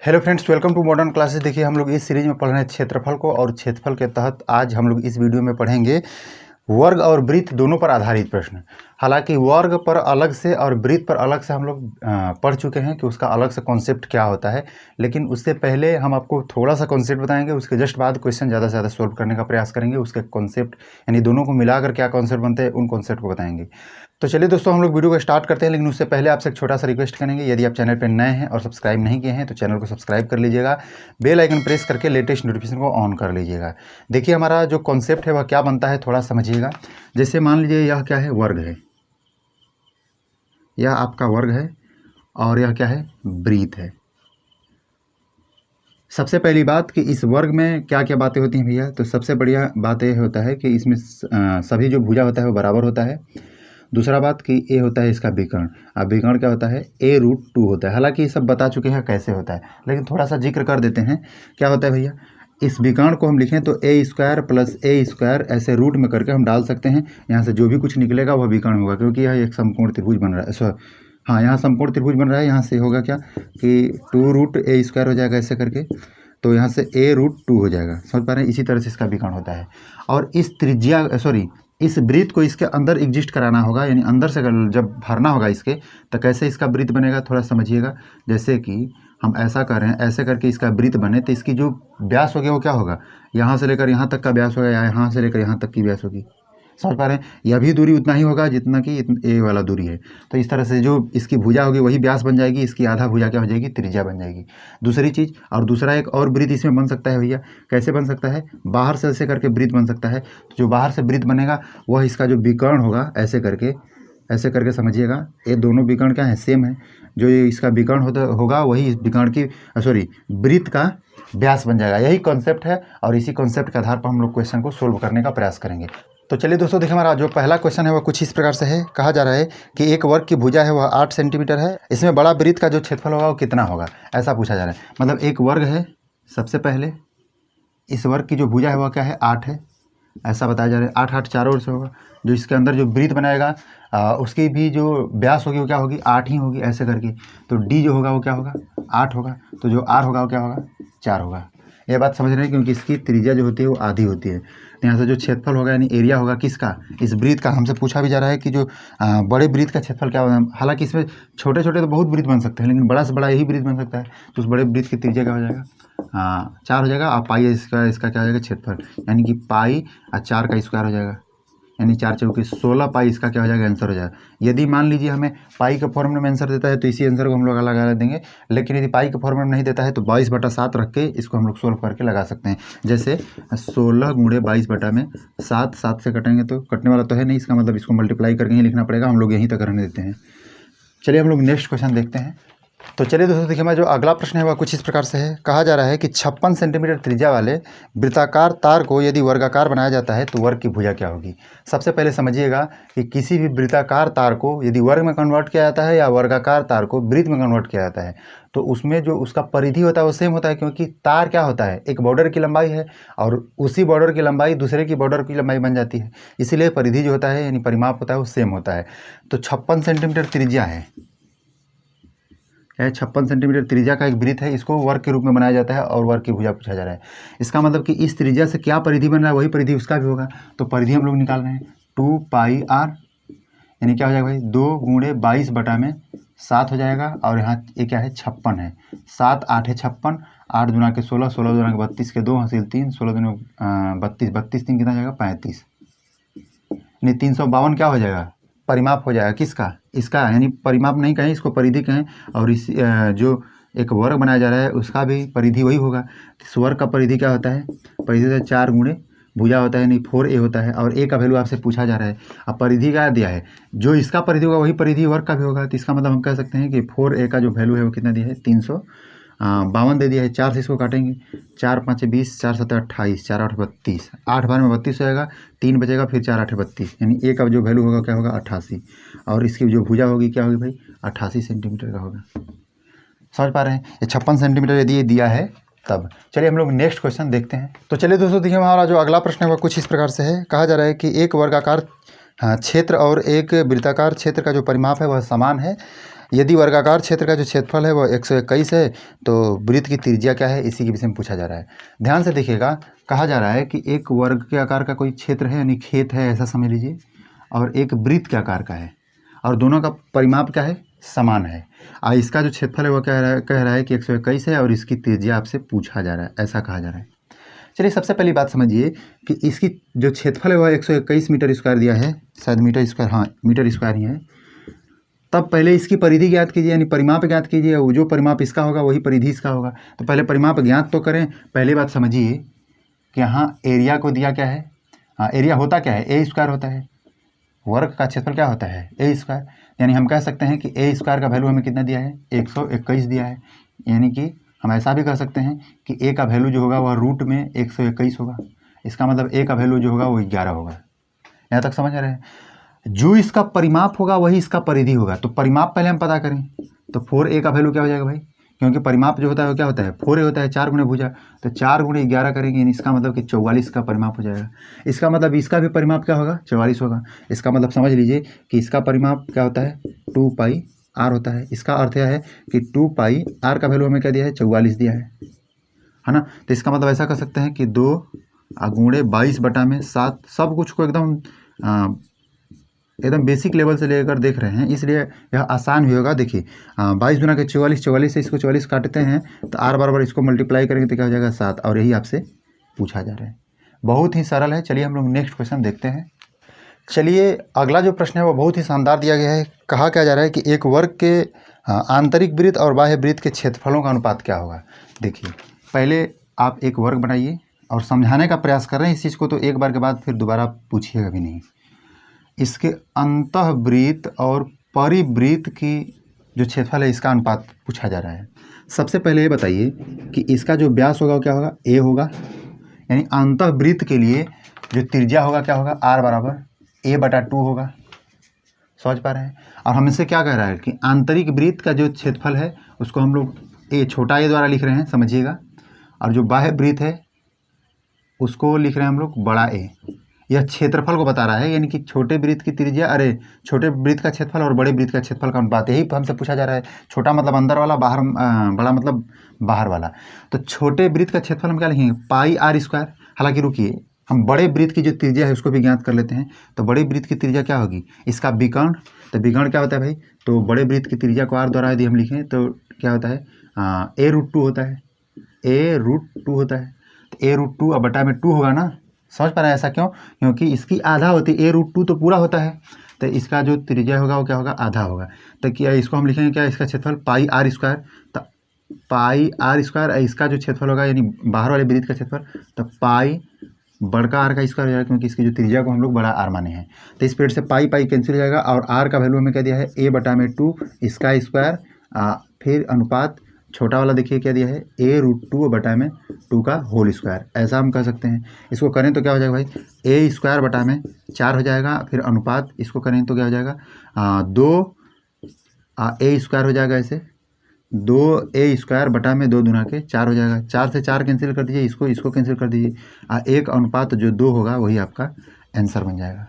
Hello friends, welcome to modern classes. देखिए, हम लोग इस सीरीज में पढ़ रहे हैं क्षेत्रफल को, और क्षेत्रफल के तहत आज हम लोग इस वीडियो में पढ़ेंगे वर्ग और वृत्त दोनों पर आधारित प्रश्न। हालांकि वर्ग पर अलग से और वृत्त पर अलग से हम लोग पढ़ चुके हैं कि उसका अलग से कॉन्सेप्ट क्या होता है, लेकिन उससे पहले हम आपको थोड़ा सा कॉन्सेप्ट बताएंगे। उसके जस्ट बाद क्वेश्चन ज़्यादा से ज़्यादा सोल्व करने का प्रयास करेंगे। उसके कॉन्सेप्ट यानी दोनों को मिलाकर क्या कॉन्सेप्ट बनते हैं, उन कॉन्सेप्ट को बताएंगे। तो चलिए दोस्तों, हम लोग वीडियो को स्टार्ट करते हैं, लेकिन उससे पहले आपसे एक छोटा सा रिक्वेस्ट करेंगे। यदि आप चैनल पर नए हैं और सब्सक्राइब नहीं किए हैं तो चैनल को सब्सक्राइब कर लीजिएगा, बेल आइकन प्रेस करके लेटेस्ट नोटिफिकेशन को ऑन कर लीजिएगा। देखिए, हमारा जो कॉन्सेप्ट है वह क्या बनता है, थोड़ा समझिएगा। जैसे मान लीजिए यह क्या है, वर्ग है, यह आपका वर्ग है और यह क्या है, वृत्त है। सबसे पहली बात कि इस वर्ग में क्या क्या बातें होती हैं भैया, तो सबसे बढ़िया बात यह होता है कि इसमें सभी जो भुजा होता है वो बराबर होता है। दूसरा बात कि ए होता है इसका विकर्ण। अब विकर्ण क्या होता है, a√2 होता है। हालांकि ये सब बता चुके हैं कैसे होता है, लेकिन थोड़ा सा जिक्र कर देते हैं। क्या होता है भैया, इस विकर्ण को हम लिखें तो a² + a² ऐसे रूट में करके हम डाल सकते हैं। यहाँ से जो भी कुछ निकलेगा वह विकर्ण होगा, क्योंकि यह एक समकोण त्रिभुज बन रहा है। हाँ, यहाँ समकोण त्रिभुज बन रहा है। यहाँ से होगा क्या कि 2√a² हो जाएगा ऐसे करके, तो यहाँ से a√2 हो जाएगा। समझ पा रहे हैं, इसी तरह से इसका विकर्ण होता है। और इस त्रिज्या इस वृत्त को इसके अंदर एग्जिस्ट कराना होगा, यानी अंदर से अगर जब भरना होगा इसके, तो कैसे इसका वृत्त बनेगा थोड़ा समझिएगा। जैसे कि हम ऐसा कर रहे हैं, ऐसे करके इसका वृत्त बने तो इसकी जो व्यास हो गया वो क्या होगा, यहाँ से लेकर यहाँ तक का व्यास होगा, या यहाँ से लेकर यहाँ तक की व्यास होगी। समझ पा रहे हैं, यह भी दूरी उतना ही होगा जितना कि ए वाला दूरी है। तो इस तरह से जो इसकी भुजा होगी वही व्यास बन जाएगी, इसकी आधा भुजा क्या हो जाएगी, त्रिज्या बन जाएगी। दूसरी चीज़, और दूसरा एक और वृत्त इसमें बन सकता है भैया। कैसे बन सकता है, बाहर से ऐसे करके वृत्त बन सकता है। तो जो बाहर से वृत्त बनेगा वह इसका जो विकर्ण होगा, ऐसे करके समझिएगा। ये दोनों विकर्ण क्या है, सेम है। जो इसका विकर्ण होगा वही इस विकर्ण की वृत्त का व्यास बन जाएगा। यही कॉन्सेप्ट है, और इसी कॉन्सेप्ट के आधार पर हम लोग क्वेश्चन को सोल्व करने का प्रयास करेंगे। तो चलिए दोस्तों, देखिए हमारा जो पहला क्वेश्चन है वह कुछ इस प्रकार से है। कहा जा रहा है कि एक वर्ग की भुजा है वह 8 सेंटीमीटर है, इसमें बड़ा वृत्त का जो क्षेत्रफल होगा वो कितना होगा, ऐसा पूछा जा रहा है। मतलब एक वर्ग है, सबसे पहले इस वर्ग की जो भुजा है वह क्या है, 8 है, ऐसा बताया जा रहा है। 8 8 चारों ओर से होगा। जो इसके अंदर जो वृत्त बनाएगा उसकी भी जो व्यास होगी वो क्या होगी, 8 ही होगी ऐसे करके। तो डी जो होगा वो क्या होगा, 8 होगा। तो जो आर होगा वो क्या होगा, 4 होगा। ये बात समझ रहे हैं, क्योंकि इसकी त्रिज्या जो होती है वो आधी होती है। तो यहाँ से जो क्षेत्रफल होगा यानी एरिया होगा किसका, इस वृत्त का। हमसे पूछा भी जा रहा है कि जो बड़े वृत्त का क्षेत्रफल क्या होगा। हालांकि इसमें छोटे छोटे तो बहुत वृत्त बन सकते हैं, लेकिन बड़ा से बड़ा यही वृत्त बन सकता है। तो उस बड़े वृत्त की त्रिज्या क्या हो जाएगा, 4 हो जाएगा। और पाई इसका क्या हो जाएगा, क्षेत्रफल, यानी कि पाई और 4 का स्क्वायर हो जाएगा, यानी 4 चौके 16 पाई इसका क्या हो जाएगा, आंसर हो जाएगा। यदि मान लीजिए हमें पाई के फॉर्मूले में आंसर देता है तो इसी आंसर को हम लोग अलग लगा देंगे। लेकिन यदि पाई के फॉर्मूले में नहीं देता है तो 22/7 रख के इसको हम लोग सोल्व करके लगा सकते हैं। जैसे 16 × 22/7, 7 से कटेंगे तो कटने वाला तो है नहीं, इसका मतलब इसको मल्टीप्लाई करके ही लिखना पड़ेगा। हम लोग यहीं तक रहने देते हैं। चलिए हम लोग नेक्स्ट क्वेश्चन देखते हैं। तो चलिए दोस्तों, देखिए हमारा जो अगला प्रश्न है वह कुछ इस प्रकार से है। कहा जा रहा है कि 56 सेंटीमीटर त्रिज्या वाले वृत्ताकार तार को यदि वर्गाकार बनाया जाता है तो वर्ग की भुजा क्या होगी। सबसे पहले समझिएगा कि किसी भी वृत्ताकार तार को यदि वर्ग में कन्वर्ट किया जाता है या वर्गाकार तार को वृत्त में कन्वर्ट किया जाता है, तो उसमें जो उसका परिधि होता है वो सेम होता है। क्योंकि तार क्या होता है, एक बॉर्डर की लंबाई है, और उसी बॉर्डर की लंबाई दूसरे की बॉर्डर की लंबाई बन जाती है। इसीलिए परिधि जो होता है यानी परिमाप होता है वो सेम होता है। तो 56 सेंटीमीटर त्रिज्या है, 56 सेंटीमीटर त्रिज्या का एक वृत्त है, इसको वर्ग के रूप में बनाया जाता है और वर्ग की भुजा पूछा जा रहा है। इसका मतलब कि इस त्रिज्या से क्या परिधि बन रहा है वही परिधि उसका भी होगा। तो परिधि हम लोग निकाल रहे हैं 2πr, यानी क्या हो जाएगा भाई, 2 × 22/7 हो जाएगा। और यहाँ ये क्या है, 56 है। 7 8 है 56, 8 दूना के 16, 16 दूना के 32 के 2 हासिल 3, 16 दूना 32, 32 3 कितना हो जाएगा, 35, यानी 352 क्या हो जाएगा, परिमाप हो जाएगा। किसका, इसका, यानी परिमाप नहीं कहें, इसको परिधि कहें। और इस जो एक वर्ग बनाया जा रहा है उसका भी परिधि वही होगा। इस वर्ग का परिधि क्या होता है, परिधि तो 4 × भुजा होता है, यानी 4a होता है। और a का वैल्यू आपसे पूछा जा रहा है। अब परिधि क्या दिया है, जो इसका परिधि होगा वही परिधि वर्ग का भी होगा। तो इसका मतलब हम कह सकते हैं कि 4a का जो वैल्यू है वो कितना दिया है, 352 दे दिया है। 4 से इसको काटेंगे, 4 5 20, 4 7 28, 4 8 32, 8 बार में 32 हो जाएगा, 3 बचेगा, फिर 4 8 32, यानी a का जो वैल्यू होगा क्या होगा, 88। और इसकी जो भुजा होगी क्या होगी भाई, 88 सेंटीमीटर का होगा। समझ पा रहे हैं, ये 56 सेंटीमीटर यदि ये दिया है तब। चलिए हम लोग नेक्स्ट क्वेश्चन देखते हैं। तो चलिए दोस्तों, देखिए हमारा जो अगला प्रश्न है वह कुछ इस प्रकार से है। कहा जा रहा है कि एक वर्गाकार क्षेत्र और एक वृत्ताकार क्षेत्र का जो परिमाप है वह समान है। यदि वर्गाकार क्षेत्र का जो क्षेत्रफल है वो 121 है तो वृत्त की त्रिज्या क्या है, इसी के विषय में पूछा जा रहा है। ध्यान से देखिएगा, कहा जा रहा है कि एक वर्ग के आकार का कोई क्षेत्र है यानी खेत है ऐसा समझ लीजिए, और एक वृत्त के आकार का है, और दोनों का परिमाप क्या है, समान है। इसका जो क्षेत्रफल है वो कह रहा है कि 121 है और इसकी त्रिज्या आपसे पूछा जा रहा है, ऐसा कहा जा रहा है। चलिए सबसे पहली बात समझिए कि इसकी जो क्षेत्रफल है वह 121 मीटर स्क्वायर दिया है, शायद मीटर स्क्वायर, हाँ मीटर स्क्वायर ही है। तब पहले इसकी परिधि ज्ञात कीजिए यानी परिमाप ज्ञात कीजिए, वो जो परिमाप इसका होगा वही परिधि इसका होगा। तो पहले परिमाप ज्ञात तो करें। पहली बात समझिए कि यहाँ एरिया को दिया क्या है, हाँ एरिया होता क्या है, ए स्क्वायर होता है। वर्ग का क्षेत्रफल क्या होता है, ए स्क्वायर, यानी हम कह सकते हैं कि ए स्क्वायर का वैल्यू हमें कितना दिया है, 121 दिया है। यानी कि हम ऐसा भी कह सकते हैं कि ए का वैल्यू जो होगा वह रूट में 121 होगा। इसका मतलब ए का वैल्यू जो होगा वो 11 होगा। यहाँ तक समझ रहे हैं। जो इसका परिमाप होगा वही इसका परिधि होगा। तो परिमाप पहले हम पता करें, तो 4a का वैल्यू क्या हो जाएगा भाई, क्योंकि परिमाप जो होता है वो क्या होता है, 4a होता है, 4 गुणे भुजा, तो 4 गुणे 11 करेंगे, यानी इसका मतलब कि 44 का परिमाप हो जाएगा। इसका मतलब इसका भी परिमाप क्या होगा, 44 होगा। इसका मतलब समझ लीजिए कि इसका परिमाप क्या होता है, 2 πr होता है। इसका अर्थ यह है कि 2 πr का वैल्यू हमें क्या दिया है, 44 दिया है ना। तो इसका मतलब ऐसा कर सकते हैं कि 2 गुणे 22/7, सब कुछ को एकदम बेसिक लेवल से लेकर देख रहे हैं, इसलिए यह आसान भी होगा। देखिए 22 गुना के 44, 44 से इसको 44 काटते हैं तो r बराबर इसको मल्टीप्लाई करेंगे तो क्या हो जाएगा, 7, और यही आपसे पूछा जा रहा है। बहुत ही सरल है। चलिए हम लोग नेक्स्ट क्वेश्चन देखते हैं। चलिए अगला जो प्रश्न है वो बहुत ही शानदार दिया गया है। कहा क्या जा रहा है कि एक वर्ग के आंतरिक वृत्त और बाह्य वृत्त के क्षेत्रफलों का अनुपात क्या होगा। देखिए पहले आप एक वर्ग बनाइए और समझाने का प्रयास कर रहे हैं इस चीज़ को, तो एक बार के बाद फिर दोबारा पूछिएगा भी नहीं। इसके अंतःवृत्त और परिवृत्त की जो क्षेत्रफल है इसका अनुपात पूछा जा रहा है। सबसे पहले ये बताइए कि इसका जो व्यास होगा वो क्या होगा, a होगा, यानी अंतःवृत्त के लिए जो त्रिज्या होगा क्या होगा, r बराबर a/2 होगा। समझ पा रहे हैं। और हमसे क्या कह रहा है कि आंतरिक वृत्त का जो क्षेत्रफल है उसको हम लोग a छोटा a द्वारा लिख रहे हैं, समझिएगा, और जो बाह्य वृत्त है उसको लिख रहे हैं हम लोग बड़ा A। यह क्षेत्रफल को बता रहा है, यानी कि छोटे वृत्त की त्रिज्या, छोटे वृत्त का क्षेत्रफल और बड़े वृत्त का क्षेत्रफल का अनुपात, यही हमसे पूछा जा रहा है। छोटा मतलब अंदर वाला, बाहर बड़ा मतलब बाहर वाला। तो छोटे वृत्त का क्षेत्रफल हम क्या लिखेंगे, πr²। हालांकि रुकिए, हम बड़े वृत्त की जो त्रिज्या है उसको भी ज्ञात कर लेते हैं। तो बड़े वृत्त की त्रिज्या क्या होगी, इसका विकर्ण। तो विकर्ण क्या होता है भाई, तो बड़े वृत्त की त्रिज्या को r द्वारा यदि हम लिखें तो क्या होता है, a√2 होता है, a√2 होता है। तो a√2 अब बटा में 2 होगा ना। समझ पा रहे हैं ऐसा क्यों, क्योंकि इसकी आधा होती है, a√2 तो पूरा होता है, तो इसका जो त्रिज्या होगा वो क्या होगा, आधा होगा। तो क्या इसको हम लिखेंगे क्या, इसका क्षेत्रफल πr²। तो πr², इसका जो क्षेत्रफल होगा यानी बाहर वाले वृत्त का क्षेत्रफल, तो पाई बड़का r का स्क्वायर हो जाएगा, क्योंकि इसकी जो त्रिज्या को हम लोग बड़ा r माने हैं। तो इस पेड़ से पाई कैंसिल हो जाएगा, और r का वैल्यू हमें क्या दिया है, a/2 इसका स्क्वायर, फिर अनुपात छोटा वाला देखिए क्या दिया है, a√2/2 का होल स्क्वायर, ऐसा हम कह सकते हैं। इसको करें तो क्या हो जाएगा भाई, a²/4 हो जाएगा, फिर अनुपात इसको करें तो क्या हो जाएगा, 2a² हो जाएगा। ऐसे 2a²/2 दूना के 4 हो जाएगा। 4 से 4 कैंसिल कर दीजिए, इसको कैंसिल कर दीजिए, 1 अनुपात जो 2 होगा वही आपका आंसर बन जाएगा।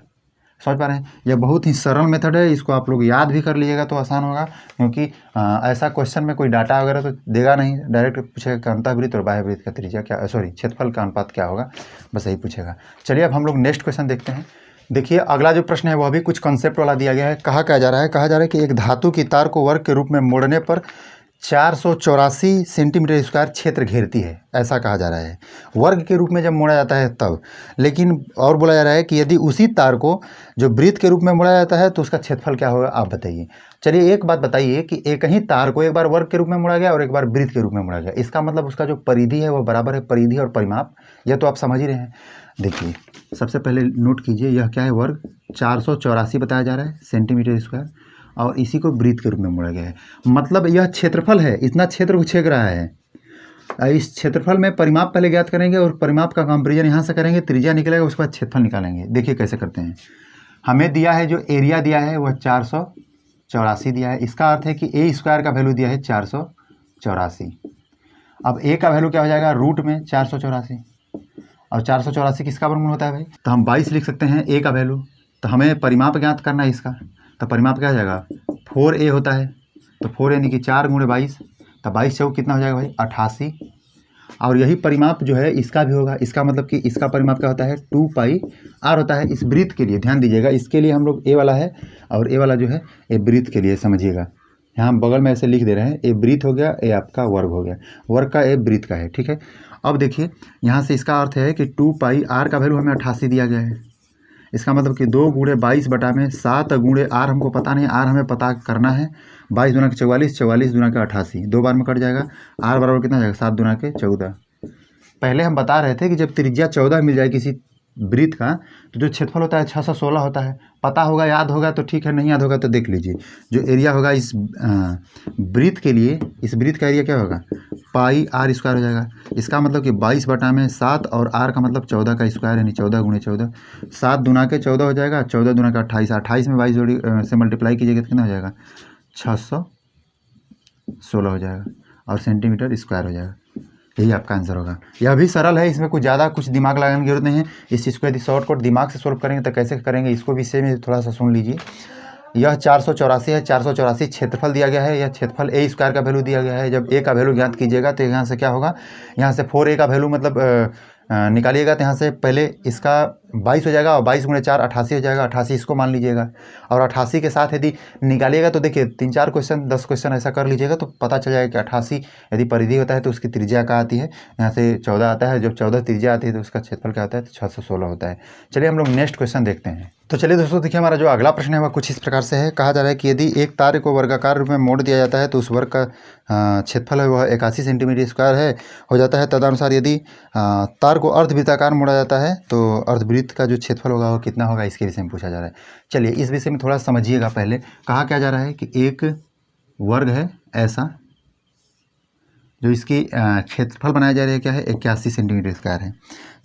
समझ पा रहे हैं। यह बहुत ही सरल मेथड है, इसको आप लोग याद भी कर लीजिएगा तो आसान होगा, क्योंकि ऐसा क्वेश्चन में कोई डाटा वगैरह तो देगा नहीं, डायरेक्ट पूछेगा कि अंतःवृत्त और बाह्य वृत्त का त्रिज्या क्या, क्षेत्रफल का अनुपात क्या होगा, बस यही पूछेगा। चलिए अब हम लोग नेक्स्ट क्वेश्चन देखते हैं। देखिए अगला जो प्रश्न है वह भी कुछ कॉन्सेप्ट वाला दिया गया है। कहा क्या जा रहा है, कहा जा रहा है कि एक धातु की तार को वर्ग के रूप में मोड़ने पर 484 सेंटीमीटर स्क्वायर क्षेत्र घेरती है, ऐसा कहा जा रहा है। वर्ग के रूप में जब मोड़ा जाता है तब, लेकिन और बोला जा रहा है कि यदि उसी तार को जो वृत्त के रूप में मोड़ा जाता है तो उसका क्षेत्रफल क्या होगा, आप बताइए। चलिए एक बात बताइए कि एक ही तार को एक बार वर्ग के रूप में मोड़ा गया और एक बार वृत्त के रूप में मोड़ा गया, इसका मतलब उसका जो परिधि है वो बराबर है, परिधि और परिमाप, यह तो आप समझ ही रहे हैं। देखिए सबसे पहले नोट कीजिए, यह क्या है, वर्ग 484 बताया जा रहा है सेंटीमीटर स्क्वायर, और इसी को वृत्त के रूप में मोड़ा गया है। मतलब यह क्षेत्रफल है, इतना क्षेत्र को छेक रहा है। इस क्षेत्रफल में परिमाप पहले ज्ञात करेंगे और परिमाप का कंपेरिजन यहाँ से करेंगे, त्रिज्या निकलेगा, उसके बाद क्षेत्रफल निकालेंगे। देखिए कैसे करते हैं। हमें दिया है, जो एरिया दिया है वह 484 दिया है। इसका अर्थ है कि a² का वैल्यू दिया है 484। अब a का वैल्यू क्या हो जाएगा, रूट में 484, और 484 किसका वर्गमूल होता है भाई, तो हम 22 लिख सकते हैं a का वैल्यू। तो हमें परिमाप ज्ञात करना है इसका, तो परिमाप क्या हो जाएगा, 4a होता है, तो 4 यानी कि 4 गुणे 22, तो 22 चौक कितना हो जाएगा भाई 88। और यही परिमाप जो है इसका भी होगा। इसका मतलब कि इसका परिमाप क्या होता है 2 पाई आर होता है इस वृत्त के लिए। ध्यान दीजिएगा, इसके लिए हम लोग ए वाला है और ए वाला जो है ये वृत्त के लिए समझिएगा। यहाँ हम बगल में ऐसे लिख दे रहे हैं, ए वृत्त हो गया, ए आपका वर्ग हो गया, वर्ग का ए वृत्त का है, ठीक है। अब देखिए यहाँ से इसका अर्थ है कि 2 पाई आर का वैल्यू हमें 88 दिया गया है। इसका मतलब कि 2 गुणे 22 बटा में 7 गुणे आर हमको पता नहीं, आर हमें पता करना है। 22 दूना के 44, 44 दूना के 88, 2 बार में कट जाएगा। आर बराबर कितना जाएगा 7 दूना के 14। पहले हम बता रहे थे कि जब त्रिज्या 14 मिल जाए किसी वृत्त का तो जो क्षेत्रफल होता है 616 होता है। पता होगा, याद होगा तो ठीक है, नहीं याद होगा तो देख लीजिए। जो एरिया होगा इस वृत्त के लिए, इस वृत्त का एरिया क्या होगा पाई आर स्क्वायर हो जाएगा। इसका मतलब कि 22 बटा में 7 और आर का मतलब 14 का स्क्वायर, यानी 14 गुणे 14, 7 दूना के 14 हो जाएगा, 14 दूना का 28, 28 में 22 जोड़ी से मल्टीप्लाई कीजिएगा तो कितना हो जाएगा 616 हो जाएगा और सेंटीमीटर स्क्वायर हो जाएगा। यही आपका आंसर होगा। यह भी सरल है, इसमें कुछ ज़्यादा कुछ दिमाग लगाने की जरूरत नहीं है। इस चीज़ को यदि शॉर्टकट दिमाग से सोल्व करेंगे तो कैसे करेंगे, इसको भी सेम थोड़ा सा सुन लीजिए। यह 484 है, 484 क्षेत्रफल दिया गया है। यह क्षेत्रफल ए स्क्वायर का वैल्यू दिया गया है। जब ए का वैल्यू ज्ञात कीजिएगा तो यहाँ से क्या होगा, यहाँ से 4a का वैल्यू मतलब निकालिएगा तो यहाँ से पहले इसका 22 हो जाएगा और 22 गुणे 4 88 हो जाएगा। 88 इसको मान लीजिएगा और 88 के साथ यदि निकालिएगा तो देखिए 3-4 क्वेश्चन 10 क्वेश्चन ऐसा कर लीजिएगा तो पता चल जाएगा कि 88 यदि परिधि होता है तो उसकी त्रिज्या क्या आती है, यहाँ से 14 आता है। जब 14 त्रिज्या आती है तो उसका क्षेत्रफल क्या होता है तो 616 होता है। चलिए हम लोग नेक्स्ट क्वेश्चन देखते हैं। तो चलिए दोस्तों देखिए, हमारा जो अगला प्रश्न है वह कुछ इस प्रकार से है। कहा जा रहा है कि यदि एक तार को वर्गाकार रूप में मोड़ दिया जाता है तो उस वर्ग का क्षेत्रफल है वह 81 सेंटीमीटर स्क्वायर है हो जाता है। तदनुसार यदि तार को अर्धवृत्ताकार मोड़ा जाता है तो अर्धवृत्त का जो क्षेत्रफल होगा वो कितना होगा, इसके विषय में पूछा जा रहा है। चलिए इस विषय में थोड़ा समझिएगा। पहले कहा क्या जा रहा है कि एक वर्ग है ऐसा जो इसकी क्षेत्रफल बनाया जा रहा है क्या है 81 सेंटीमीटर स्क्वायर है,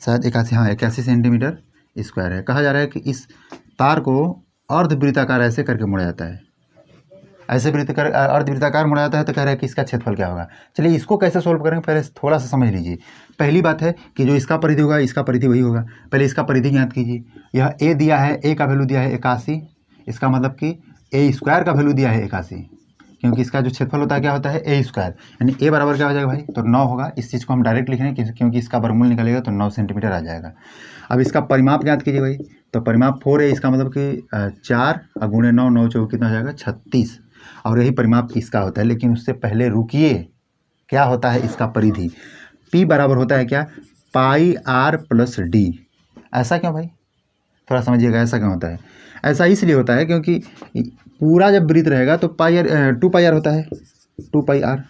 शायद 81 सेंटीमीटर स्क्वायर है। कहा जा रहा है कि इस तार को अर्धवृत्ताकार ऐसे करके मोड़ा जाता है, ऐसे अर्धवृत्ताकार मोड़ा जाता है। तो कह रहा है कि इसका क्षेत्रफल क्या होगा। चलिए इसको कैसे सोल्व करेंगे पहले थोड़ा सा समझ लीजिए। पहली बात है कि जो इसका परिधि होगा इसका परिधि वही होगा। पहले इसका परिधि ज्ञात कीजिए। यह ए दिया है, ए का वैल्यू दिया है 81, इसका मतलब कि ए स्क्वायर का वैल्यू दिया है 81, क्योंकि इसका जो क्षेत्रफल होता है क्या होता है ए स्क्वायर, यानी ए बराबर क्या हो जाएगा भाई तो 9 होगा। इस चीज़ को हम डायरेक्ट लिख रहे हैं क्योंकि इसका वर्गमूल निकलेगा तो 9 सेंटीमीटर आ जाएगा। अब इसका परिमाप ज्ञात कीजिए भाई, तो परिमाप 4 है, इसका मतलब कि 4 गुणे 9, 9 चौक कितना हो जाएगा 36, और यही परिमाप इसका होता है। लेकिन उससे पहले रुकिए, क्या होता है इसका परिधि P बराबर होता है क्या पाई आर प्लस डी। ऐसा क्यों भाई, थोड़ा समझिएगा ऐसा क्यों होता है। ऐसा इसलिए होता है क्योंकि पूरा जब वृत्त रहेगा तो पाई आर 2 पाई आर होता है, 2 पाई आर।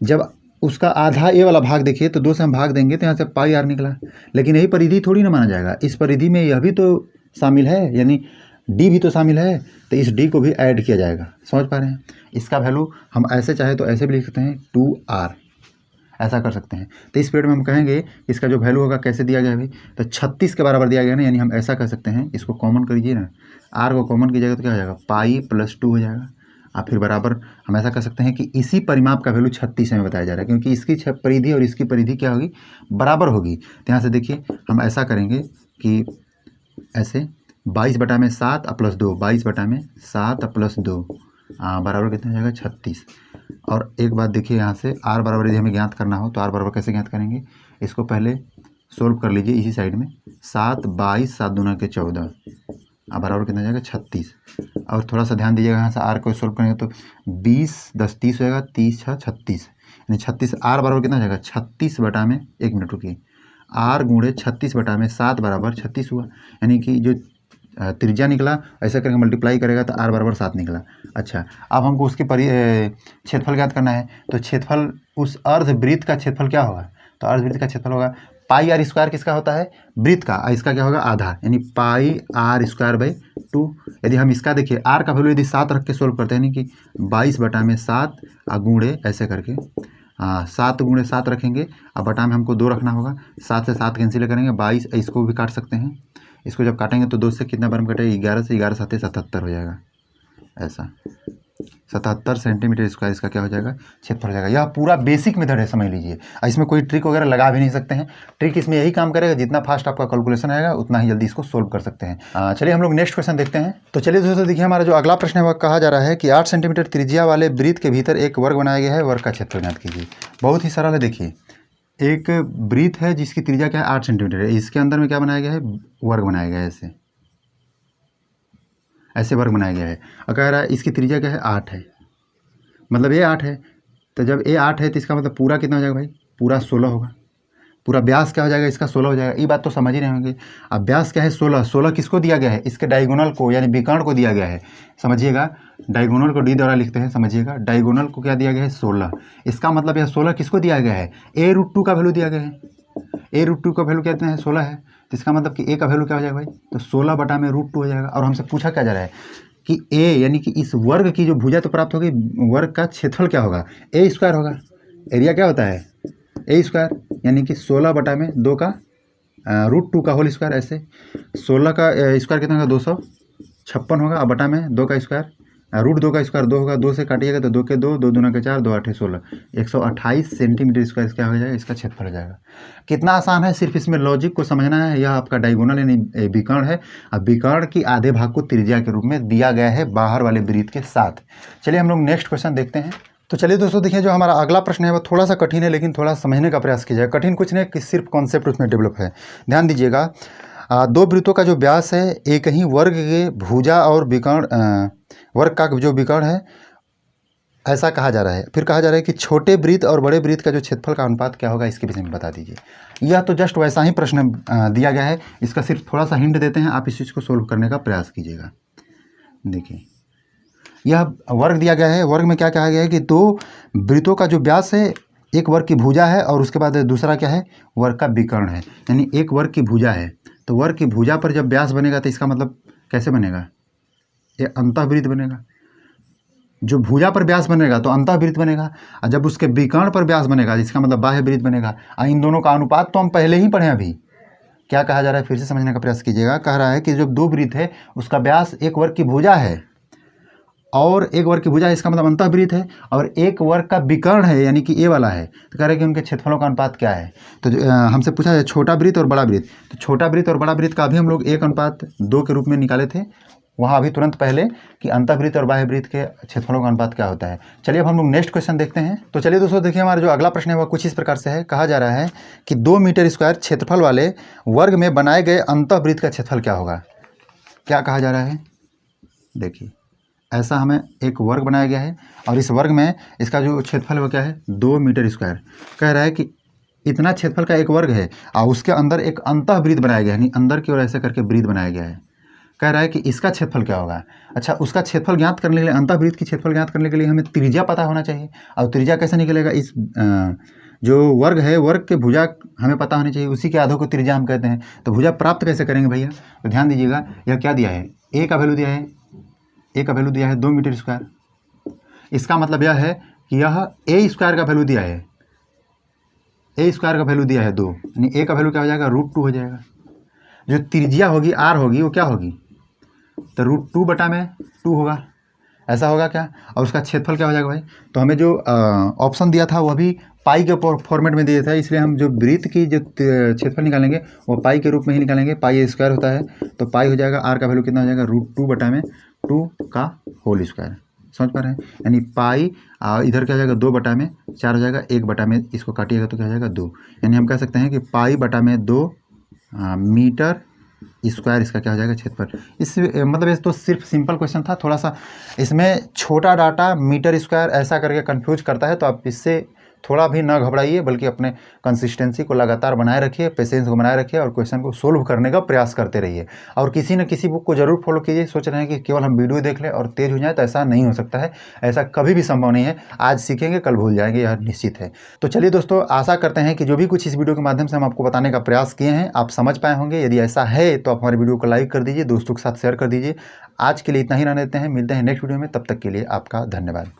जब उसका आधा ए वाला भाग देखिए तो 2 से हम भाग देंगे तो यहाँ से पाई आर निकला, लेकिन यही परिधि थोड़ी ना माना जाएगा। इस परिधि में यह भी तो शामिल है, यानी डी भी तो शामिल है, तो इस डी को भी ऐड किया जाएगा। समझ पा रहे हैं। इसका वैल्यू हम ऐसे चाहे तो ऐसे भी लिख सकते हैं 2r, ऐसा कर सकते हैं। तो इस पीरियड में हम कहेंगे इसका जो वैल्यू होगा कैसे दिया गया है भाई, तो 36 के बराबर दिया गया ना, यानी हम ऐसा कर सकते हैं, इसको कॉमन करिए ना, r को कॉमन कीजिएगा तो क्या हो जाएगा पाई प्लस 2 हो जाएगा। और फिर बराबर हम ऐसा कर सकते हैं कि इसी परिमाप का वैल्यू 36 में बताया जा रहा है, क्योंकि इसकी परिधि और इसकी परिधि क्या होगी बराबर होगी। तो यहाँ से देखिए हम ऐसा करेंगे कि ऐसे 22 बटा में 7 प्लस 2, 22 बटा में 7 प्लस 2 बराबर कितना हो जाएगा 36। और एक बात देखिए, यहाँ से r बराबर यदि हमें ज्ञात करना हो तो r बराबर कैसे ज्ञात करेंगे, इसको पहले सोल्व कर लीजिए इसी साइड में। 7 22 7 दूना के 14 बराबर कितना हो जाएगा 36। और थोड़ा सा ध्यान दीजिएगा, यहाँ से r को सोल्व करेंगे तो 20 10 30 हो जाएगा, 30 6 36, यानी 36। r बराबर कितना हो जाएगा 36 बटा में 1 मिनट रुकिए, r गुणे 36 बटा में 7 बराबर 36 हुआ, यानी कि जो त्रिज्या निकला ऐसा करके मल्टीप्लाई करेगा तो r बराबर 7 निकला। अच्छा, अब हमको उसके क्षेत्रफल ज्ञात करना है, तो क्षेत्रफल उस अर्धवृत्त का क्षेत्रफल क्या होगा, तो अर्धवृत्त का क्षेत्रफल होगा पाई आर स्क्वायर किसका होता है वृत्त का, इसका क्या होगा आधा, यानी पाई आर स्क्वायर बाई 2। यदि हम इसका देखिए r का वैल्यू यदि 7 रख के सोल्व करते हैं, यानी कि 22 बटा में 7 गुणे ऐसे करके 7 गुणे 7 रखेंगे, अब बटा में हमको 2 रखना होगा, 7 से 7 कैंसिल करेंगे, 22, इसको भी काट सकते हैं। इसको जब काटेंगे तो 2 से कितना बार कटेगा 11 से 11 7 77 हो जाएगा ऐसा। 77 सेंटीमीटर स्क्वायर इसका क्या हो जाएगा, क्षेत्रफल हो जाएगा। यह पूरा बेसिक मेथड है, समझ लीजिए। इसमें कोई ट्रिक वगैरह लगा भी नहीं सकते हैं। ट्रिक इसमें यही काम करेगा, जितना फास्ट आपका कैलकुलेशन आएगा उतना ही जल्दी इसको सोल्व कर सकते हैं। चलिए हम लोग नेक्स्ट क्वेश्चन देखते हैं। तो चलिए दोस्तों देखिए, हमारा जो अगला प्रश्न है वह कहा जा रहा है कि 8 सेंटीमीटर त्रिज्या वाले वृत्त के भीतर एक वर्ग बनाया गया है, वर्ग का क्षेत्रफल ज्ञात कीजिए। बहुत ही सरल है। देखिए, एक वृत्त है जिसकी त्रिज्या क्या है, 8 सेंटीमीटर है। इसके अंदर में क्या बनाया गया है, वर्ग बनाया गया है। ऐसे वर्ग बनाया गया है। और कह रहा है इसकी त्रिज्या क्या है, 8 है, मतलब ये 8 है। तो जब ये 8 है तो इसका मतलब पूरा कितना हो जाएगा भाई, पूरा 16 होगा। पूरा व्यास क्या हो जाएगा, इसका 16 हो जाएगा। ये बात तो समझ ही नहीं होंगे। अब व्यास क्या है, 16। 16 किसको दिया गया है, इसके डायगोनल को, यानी विकर्ण को दिया गया है। समझिएगा, डायगोनल को डी द्वारा लिखते हैं। समझिएगा, डायगोनल को क्या दिया गया है, 16। इसका मतलब यह 16 किसको दिया गया है, a√2 का वैल्यू दिया गया है। a√2 का वैल्यू कहते हैं 16 है। तो इसका मतलब कि a का वैल्यू क्या हो जाएगा भाई, तो 16 बटा में √2 हो जाएगा। और हमसे पूछा क्या जा रहा है कि a यानी कि इस वर्ग की जो भुजा तो प्राप्त होगी, वर्ग का क्षेत्रफल क्या होगा, a² होगा। एरिया क्या होता है, a², यानी कि 16 बटा में 2 का √2 का होल स्क्वायर। ऐसे 16 का स्क्वायर कितना होगा, 256 होगा। और बटा में 2 का स्क्वायर, √2 का स्क्वायर 2 होगा। 2 से काटिएगा तो 2 के 2, 2 दूना के 4, 2 8 16, 128 सेंटीमीटर स्क्वायर क्या हो जाएगा, इसका क्षेत्रफल हो जाएगा। कितना आसान है, सिर्फ इसमें लॉजिक को समझना है। यह आपका डायगोनल यानी विकर्ण है। अब विकर्ण की आधे भाग को त्रिज्या के रूप में दिया गया है बाहर वाले वृत्त के साथ। चलिए हम लोग नेक्स्ट क्वेश्चन देखते हैं। तो चलिए दोस्तों देखिए, जो हमारा अगला प्रश्न है वो थोड़ा सा कठिन है, लेकिन थोड़ा समझने का प्रयास कीजिए। कठिन कुछ नहीं, कि सिर्फ कॉन्सेप्ट उसमें डेवलप है। ध्यान दीजिएगा, दो वृत्तों का जो व्यास है, एक ही वर्ग के भुजा और विकर्ण, वर्ग का जो विकर्ण है, ऐसा कहा जा रहा है। फिर कहा जा रहा है कि छोटे वृत्त और बड़े वृत्त का जो क्षेत्रफल का अनुपात क्या होगा, इसके विषय में बता दीजिए। यह तो जस्ट वैसा ही प्रश्न दिया गया है। इसका सिर्फ थोड़ा सा हिंट देते हैं, आप इस चीज़ को सोल्व करने का प्रयास कीजिएगा। देखिए, यह वर्ग दिया गया है। वर्ग में क्या कहा गया है कि दो वृत्तों का जो व्यास है, एक वर्ग की भुजा है और उसके बाद दूसरा क्या है, वर्ग का विकर्ण है। यानी एक वर्ग की भुजा है, तो वर्ग की भुजा पर जब व्यास बनेगा तो इसका मतलब कैसे बनेगा, ये अंतःवृत्त बनेगा। जो भुजा पर व्यास बनेगा तो अंतःवृत्त बनेगा, और जब उसके विकर्ण पर व्यास बनेगा इसका मतलब बाह्य वृत्त बनेगा। और इन दोनों का अनुपात तो हम पहले ही पढ़े। अभी क्या कहा जा रहा है, फिर से समझने का प्रयास कीजिएगा। कह रहा है कि जब दो वृत्त है, उसका व्यास एक वर्ग की भुजा है और एक वर्ग की भुजा है, इसका मतलब अंतःवृत्त है, और एक वर्ग का विकर्ण है यानी कि ए वाला है। तो कह रहे हैं कि उनके क्षेत्रफलों का अनुपात क्या है। तो हमसे पूछा है छोटा वृत्त और बड़ा वृत्त। तो छोटा वृत्त और बड़ा वृत्त का भी हम लोग 1:2 के रूप में निकाले थे वहाँ अभी तुरंत पहले, कि अंतःवृत्त और बाह्य वृत्त के क्षेत्रफलों का अनुपात क्या होता है। चलिए अब हम लोग नेक्स्ट क्वेश्चन देखते हैं। तो चलिए दोस्तों देखिए, हमारा जो अगला प्रश्न है वह कुछ इस प्रकार से है। कहा जा रहा है कि 2 मीटर स्क्वायर क्षेत्रफल वाले वर्ग में बनाए गए अंतःवृत्त का क्षेत्रफल क्या होगा। क्या कहा जा रहा है, देखिए, ऐसा हमें एक वर्ग बनाया गया है और इस वर्ग में इसका जो क्षेत्रफल वो क्या है, 2 मीटर स्क्वायर। कह रहा है कि इतना क्षेत्रफल का एक वर्ग है और उसके अंदर एक अंतःवृत्त बनाया गया है, यानी अंदर की ओर ऐसे करके वृत्त बनाया गया है। कह रहा है कि इसका क्षेत्रफल क्या होगा। अच्छा, उसका क्षेत्रफल ज्ञात करने के लिए, अंतःवृत्त की क्षेत्रफल ज्ञात करने के लिए हमें त्रिज्या पता होना चाहिए। और त्रिज्या कैसे निकलेगा, इस जो वर्ग है, वर्ग के भुजा हमें पता होनी चाहिए, उसी के आधों को त्रिज्या हम कहते हैं। तो भुजा प्राप्त कैसे करेंगे भैया, तो ध्यान दीजिएगा, यह क्या दिया है, ए का वैल्यू दिया है, ए का वैल्यू दिया है 2 मीटर स्क्वायर। इसका मतलब यह है कि यह ए स्क्वायर का वैल्यू दिया है, ए स्क्वायर का वैल्यू दिया है 2, यानी ए का वैल्यू क्या हो जाएगा, √2 हो जाएगा। जो त्रिज्या होगी आर होगी वो क्या होगी, तो √2 बटा में 2 होगा, ऐसा होगा क्या। और उसका क्षेत्रफल क्या हो जाएगा भाई, तो हमें जो ऑप्शन दिया था वह भी पाई के फॉर्मेट में दिया था, इसलिए हम जो वृत्त की जो क्षेत्रफल निकालेंगे वो पाई के रूप में ही निकालेंगे। पाई स्क्वायर होता है, तो पाई हो जाएगा, आर का वैल्यू कितना हो जाएगा, √2 बटा में 2 का होल स्क्वायर। समझ पा रहे हैं, यानी पाई इधर क्या हो जाएगा, 2 बटा में 4 हो जाएगा, 1 बटा में इसको काटिएगा तो क्या हो जाएगा 2। यानी हम कह सकते हैं कि पाई बटा में 2 मीटर स्क्वायर इसका क्या हो जाएगा, क्षेत्रफल। इस मतलब ये तो सिर्फ सिंपल क्वेश्चन था। थोड़ा सा इसमें छोटा डाटा मीटर स्क्वायर ऐसा करके कंफ्यूज करता है, तो आप इससे थोड़ा भी ना घबराइए, बल्कि अपने कंसिस्टेंसी को लगातार बनाए रखिए, पेशेंस को बनाए रखिए और क्वेश्चन को सोल्व करने का प्रयास करते रहिए। और किसी न किसी बुक को जरूर फॉलो कीजिए। सोच रहे हैं कि केवल हम वीडियो देख लें और तेज हो जाए, तो ऐसा नहीं हो सकता है, ऐसा कभी भी संभव नहीं है। आज सीखेंगे कल भूल जाएंगे, यह निश्चित है। तो चलिए दोस्तों, आशा करते हैं कि जो भी कुछ इस वीडियो के माध्यम से हम आपको बताने का प्रयास किए हैं आप समझ पाए होंगे। यदि ऐसा है तो आप हमारे वीडियो को लाइक कर दीजिए, दोस्तों के साथ शेयर कर दीजिए। आज के लिए इतना ही रहने देते हैं, मिलते हैं नेक्स्ट वीडियो में, तब तक के लिए आपका धन्यवाद।